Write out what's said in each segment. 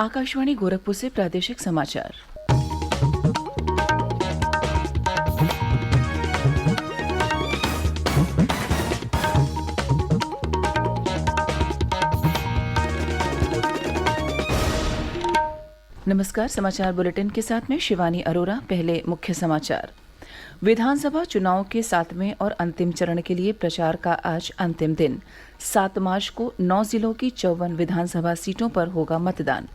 आकाशवाणी गोरखपुर से प्रादेशिक समाचार। नमस्कार, समाचार बुलेटिन के साथ में शिवानी अरोरा। पहले मुख्य समाचार। विधानसभा चुनाव के 7वें और अंतिम चरण के लिए प्रचार का आज अंतिम दिन। 7 मार्च को 9 जिलों की 54 विधानसभा सीटों पर होगा मतदान।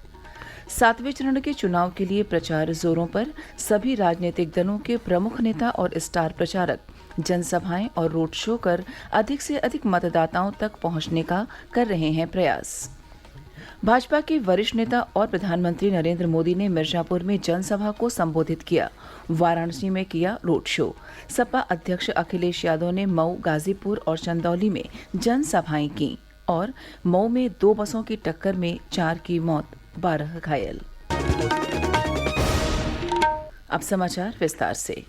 7वें चरण के चुनाव के लिए प्रचार जोरों पर। सभी राजनीतिक दलों के प्रमुख नेता और स्टार प्रचारक जनसभाएं और रोड शो कर अधिक से अधिक मतदाताओं तक पहुंचने का कर रहे हैं प्रयास। भाजपा के वरिष्ठ नेता और प्रधानमंत्री नरेंद्र मोदी ने मिर्जापुर में जनसभा को संबोधित किया। वाराणसी में किया रोड शो। सपा अध्यक्ष अखिलेश यादव ने मऊ, गाजीपुर और चंदौली में जनसभाएं की और मऊ में 2 बसों की टक्कर में 4 की मौत, 12 घायल। अब समाचार विस्तार से।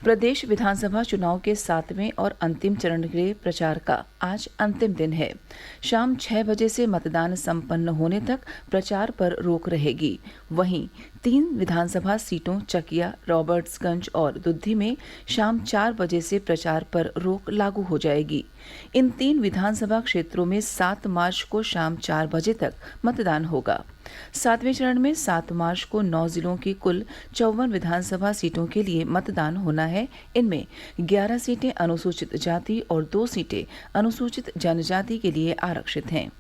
प्रदेश विधानसभा चुनाव के 7वें और अंतिम चरण के लिए प्रचार का आज अंतिम दिन है। शाम 6 बजे से मतदान संपन्न होने तक प्रचार पर रोक रहेगी। वहीं 3 विधानसभा सीटों चकिया, रॉबर्ट्सगंज और दुद्धी में शाम 4 बजे से प्रचार पर रोक लागू हो जाएगी। इन 3 विधानसभा क्षेत्रों में 7 मार्च को शाम 4 बजे तक मतदान होगा। 7वें चरण में 7 मार्च को 9 जिलों की कुल 54 विधानसभा सीटों के लिए मतदान होना है। इनमें 11 सीटें अनुसूचित जाति और 2 सीटें अनुसूचित जनजाति के लिए आरक्षित हैं।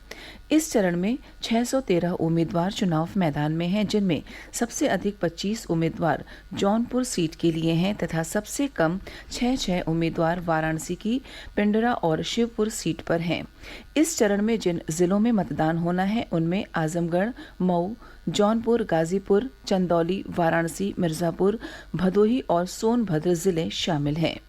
इस चरण में 613 उम्मीदवार चुनाव मैदान में हैं, जिनमें सबसे अधिक 25 उम्मीदवार जौनपुर सीट के लिए हैं तथा सबसे कम 6 उम्मीदवार वाराणसी की पिंडरा और शिवपुर सीट पर हैं। इस चरण में जिन जिलों में मतदान होना है उनमें आजमगढ़, मऊ, जौनपुर, गाजीपुर, चंदौली, वाराणसी, मिर्जापुर, भदोही और सोनभद्र जिले शामिल हैं।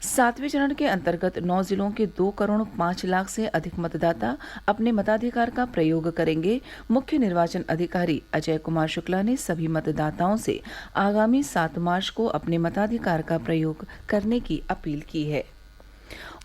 7वें चरण के अंतर्गत 9 जिलों के 2 करोड़ 5 लाख से अधिक मतदाता अपने मताधिकार का प्रयोग करेंगे। मुख्य निर्वाचन अधिकारी अजय कुमार शुक्ला ने सभी मतदाताओं से आगामी 7 मार्च को अपने मताधिकार का प्रयोग करने की अपील की है।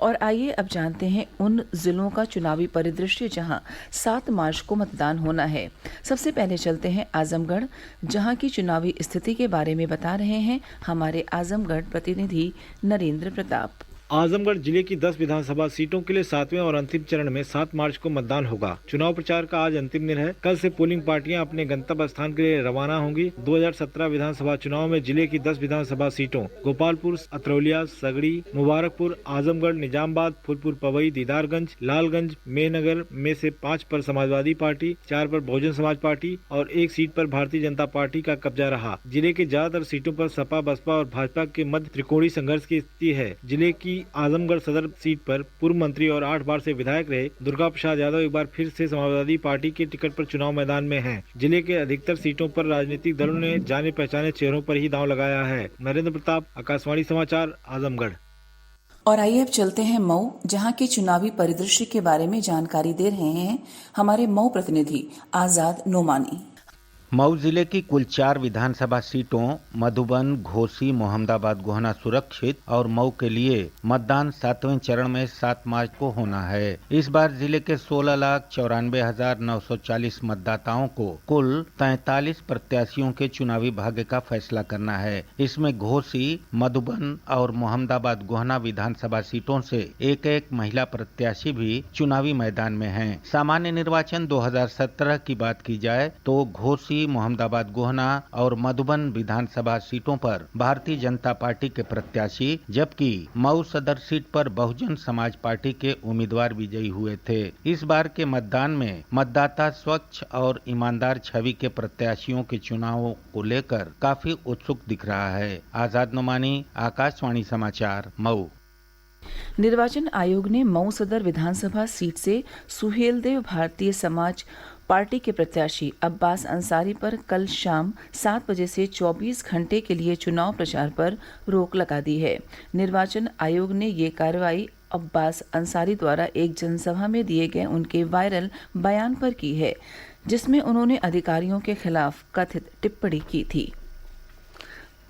और आइए अब जानते हैं उन जिलों का चुनावी परिदृश्य जहां 7 मार्च को मतदान होना है। सबसे पहले चलते हैं आजमगढ़, जहां की चुनावी स्थिति के बारे में बता रहे हैं हमारे आजमगढ़ प्रतिनिधि नरेंद्र प्रताप। आजमगढ़ जिले की 10 विधानसभा सीटों के लिए 7वें और अंतिम चरण में 7 मार्च को मतदान होगा। चुनाव प्रचार का आज अंतिम दिन है। कल से पोलिंग पार्टियां अपने गंतव्य स्थान के लिए रवाना होंगी। 2017 विधानसभा चुनाव में जिले की 10 विधानसभा सीटों गोपालपुर, अतरौलिया, सगड़ी, मुबारकपुर, आजमगढ़, निजामबाद, फूलपुर पवई, दीदारगंज, लालगंज, मेहनगर में से 5 पर समाजवादी पार्टी, 4 पर बहुजन समाज पार्टी और 1 सीट पर भारतीय जनता पार्टी का कब्जा रहा। जिले के ज्यादातर सीटों पर सपा, बसपा और भाजपा के मध्य त्रिकोणीय संघर्ष की स्थिति है। जिले की आजमगढ़ सदर सीट पर पूर्व मंत्री और 8 बार से विधायक रहे दुर्गा प्रसाद यादव एक बार फिर से समाजवादी पार्टी के टिकट पर चुनाव मैदान में हैं। जिले के अधिकतर सीटों पर राजनीतिक दलों ने जाने पहचाने चेहरों पर ही दांव लगाया है। नरेंद्र प्रताप, आकाशवाणी समाचार, आजमगढ़। और आइए अब चलते हैं मऊ, जहां के चुनावी परिदृश्य के बारे में जानकारी दे रहे हैं हमारे मऊ प्रतिनिधि आजाद नोमानी। मऊ जिले की कुल 4 विधानसभा सीटों मधुबन, घोसी, मोहम्मदाबाद, गोहना सुरक्षित और मऊ के लिए मतदान 7वें चरण में 7 मार्च को होना है। इस बार जिले के 16,94,940 मतदाताओं को कुल 43 प्रत्याशियों के चुनावी भाग्य का फैसला करना है। इसमें घोसी, मधुबन और मोहम्मदाबाद, गोहना विधानसभा सीटों से एक महिला प्रत्याशी भी चुनावी मैदान में है। सामान्य निर्वाचन 2017 की बात की जाए तो घोसी, मोहम्मदाबाद, गोहना और मधुबन विधानसभा सीटों पर भारतीय जनता पार्टी के प्रत्याशी, जबकि मऊ सदर सीट पर बहुजन समाज पार्टी के उम्मीदवार विजयी हुए थे। इस बार के मतदान में मतदाता स्वच्छ और ईमानदार छवि के प्रत्याशियों के चुनावों को लेकर काफी उत्सुक दिख रहा है। आजाद नोमानी, आकाशवाणी समाचार, मऊ। निर्वाचन आयोग ने मऊ सदर विधानसभा सीट से सुहेलदेव भारतीय समाज पार्टी के प्रत्याशी अब्बास अंसारी पर कल शाम 7 बजे से 24 घंटे के लिए चुनाव प्रचार पर रोक लगा दी है। निर्वाचन आयोग ने ये कार्रवाई अब्बास अंसारी द्वारा एक जनसभा में दिए गए उनके वायरल बयान पर की है, जिसमें उन्होंने अधिकारियों के खिलाफ कथित टिप्पणी की थी।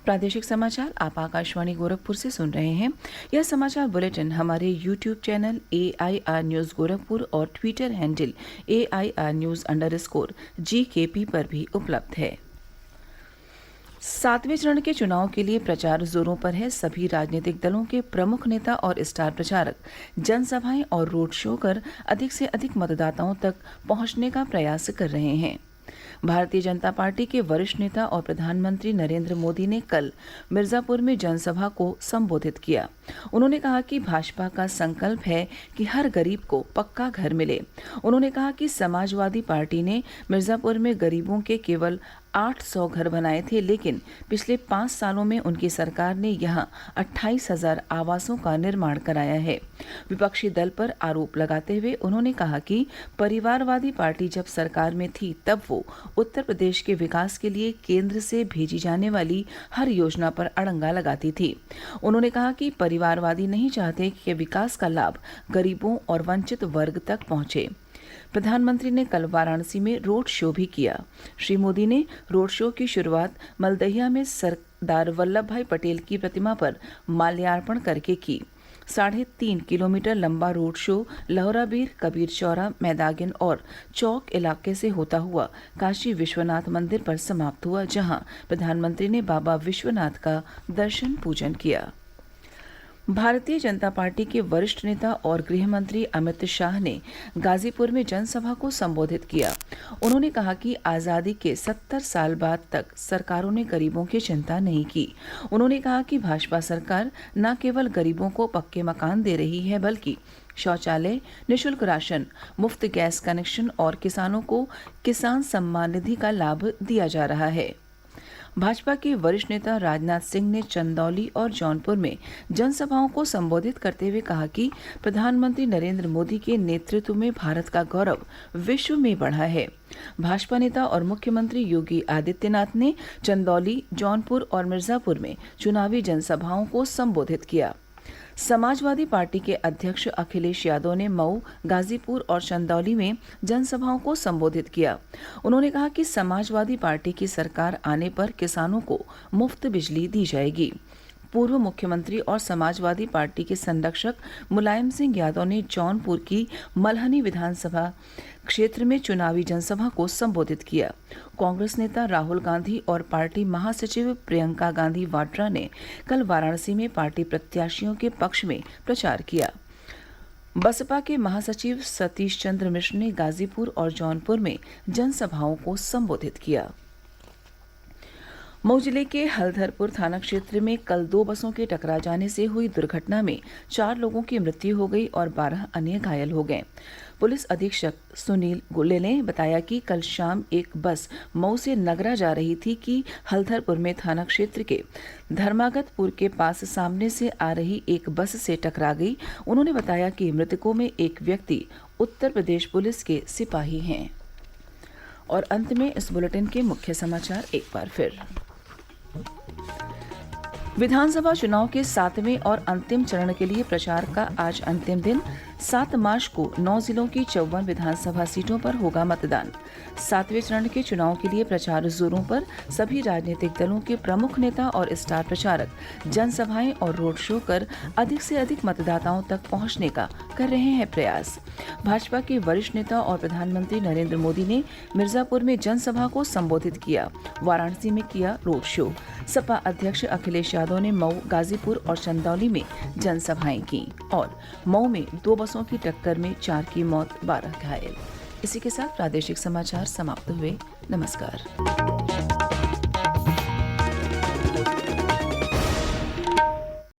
प्रादेशिक समाचार आप आकाशवाणी गोरखपुर से सुन रहे हैं। यह समाचार बुलेटिन हमारे YouTube channel AIR news Gorakhpur और ट्विटर हैंडल AIR न्यूज़_GKP पर भी उपलब्ध है। 7वें चरण के चुनाव के लिए प्रचार जोरों पर है। सभी राजनीतिक दलों के प्रमुख नेता और स्टार प्रचारक जनसभाएं और रोड शो कर अधिक से अधिक मतदाताओं तक पहुंचने का प्रयास कर रहे हैं। भारतीय जनता पार्टी के वरिष्ठ नेता और प्रधानमंत्री नरेंद्र मोदी ने कल मिर्जापुर में जनसभा को संबोधित किया। उन्होंने कहा कि भाजपा का संकल्प है कि हर गरीब को पक्का घर मिले। उन्होंने कहा कि समाजवादी पार्टी ने मिर्जापुर में गरीबों के केवल 800 घर बनाए थे, लेकिन पिछले 5 सालों में उनकी सरकार ने यहां 28,000 आवासों का निर्माण कराया है। विपक्षी दल पर आरोप लगाते हुए उन्होंने कहा कि परिवारवादी पार्टी जब सरकार में थी तब वो उत्तर प्रदेश के विकास के लिए केंद्र से भेजी जाने वाली हर योजना पर अड़ंगा लगाती थी। उन्होंने कहा कि परिवारवादी नहीं चाहते कि विकास का लाभ गरीबों और वंचित वर्ग तक पहुंचे। प्रधानमंत्री ने कल वाराणसी में रोड शो भी किया। श्री मोदी ने रोड शो की शुरुआत मलदहिया में सरदार वल्लभ भाई पटेल की प्रतिमा पर माल्यार्पण करके की। 3.5 किलोमीटर लंबा रोड शो लहराबीर, कबीर चौरा, मैदागिन और चौक इलाके से होता हुआ काशी विश्वनाथ मंदिर पर समाप्त हुआ, जहां प्रधानमंत्री ने बाबा विश्वनाथ का दर्शन पूजन किया। भारतीय जनता पार्टी के वरिष्ठ नेता और गृह मंत्री अमित शाह ने गाजीपुर में जनसभा को संबोधित किया। उन्होंने कहा कि आज़ादी के 70 साल बाद तक सरकारों ने गरीबों की चिंता नहीं की। उन्होंने कहा कि भाजपा सरकार न केवल गरीबों को पक्के मकान दे रही है, बल्कि शौचालय, निःशुल्क राशन, मुफ्त गैस कनेक्शन और किसानों को किसान सम्मान निधि का लाभ दिया जा रहा है। भाजपा के वरिष्ठ नेता राजनाथ सिंह ने चंदौली और जौनपुर में जनसभाओं को संबोधित करते हुए कहा कि प्रधानमंत्री नरेंद्र मोदी के नेतृत्व में भारत का गौरव विश्व में बढ़ा है। भाजपा नेता और मुख्यमंत्री योगी आदित्यनाथ ने चंदौली, जौनपुर और मिर्जापुर में चुनावी जनसभाओं को संबोधित किया। समाजवादी पार्टी के अध्यक्ष अखिलेश यादव ने मऊ, गाजीपुर और चंदौली में जनसभाओं को संबोधित किया। उन्होंने कहा कि समाजवादी पार्टी की सरकार आने पर किसानों को मुफ्त बिजली दी जाएगी। पूर्व मुख्यमंत्री और समाजवादी पार्टी के संरक्षक मुलायम सिंह यादव ने जौनपुर की मल्हनी विधानसभा क्षेत्र में चुनावी जनसभा को संबोधित किया। कांग्रेस नेता राहुल गांधी और पार्टी महासचिव प्रियंका गांधी वाड्रा ने कल वाराणसी में पार्टी प्रत्याशियों के पक्ष में प्रचार किया। बसपा के महासचिव सतीश चंद्र मिश्र ने गाजीपुर और जौनपुर में जनसभाओं को संबोधित किया। मऊ जिले के हल्धरपुर थाना क्षेत्र में कल 2 बसों के टकरा जाने से हुई दुर्घटना में 4 लोगों की मृत्यु हो गई और 12 अन्य घायल हो गए। पुलिस अधीक्षक सुनील गुले ने बताया कि कल शाम एक बस मऊ से नगरा जा रही थी कि हल्धरपुर में थाना क्षेत्र के धर्मागतपुर के पास सामने से आ रही एक बस से टकरा गई। उन्होंने बताया कि मृतकों में एक व्यक्ति उत्तर प्रदेश पुलिस के सिपाही हैं। और अंत में इस बुलेटिन के मुख्य समाचार एक बार फिर। विधानसभा चुनाव के 7वें और अंतिम चरण के लिए प्रचार का आज अंतिम दिन। 7 मार्च को 9 जिलों की 54 विधानसभा सीटों पर होगा मतदान। 7वें चरण के चुनाव के लिए प्रचार जोरों पर। सभी राजनीतिक दलों के प्रमुख नेता और स्टार प्रचारक जनसभाएं और रोड शो कर अधिक से अधिक मतदाताओं तक पहुंचने का कर रहे हैं प्रयास। भाजपा के वरिष्ठ नेता और प्रधानमंत्री नरेंद्र मोदी ने मिर्जापुर में जनसभा को संबोधित किया। वाराणसी में किया रोड शो। सपा अध्यक्ष अखिलेश यादव ने मऊ, गाजीपुर और चंदौली में जनसभाएं की और मऊ में 2 बसों की टक्कर में 4 की मौत, 12 घायल। इसी के साथ प्रादेशिक समाचार समाप्त हुए। नमस्कार।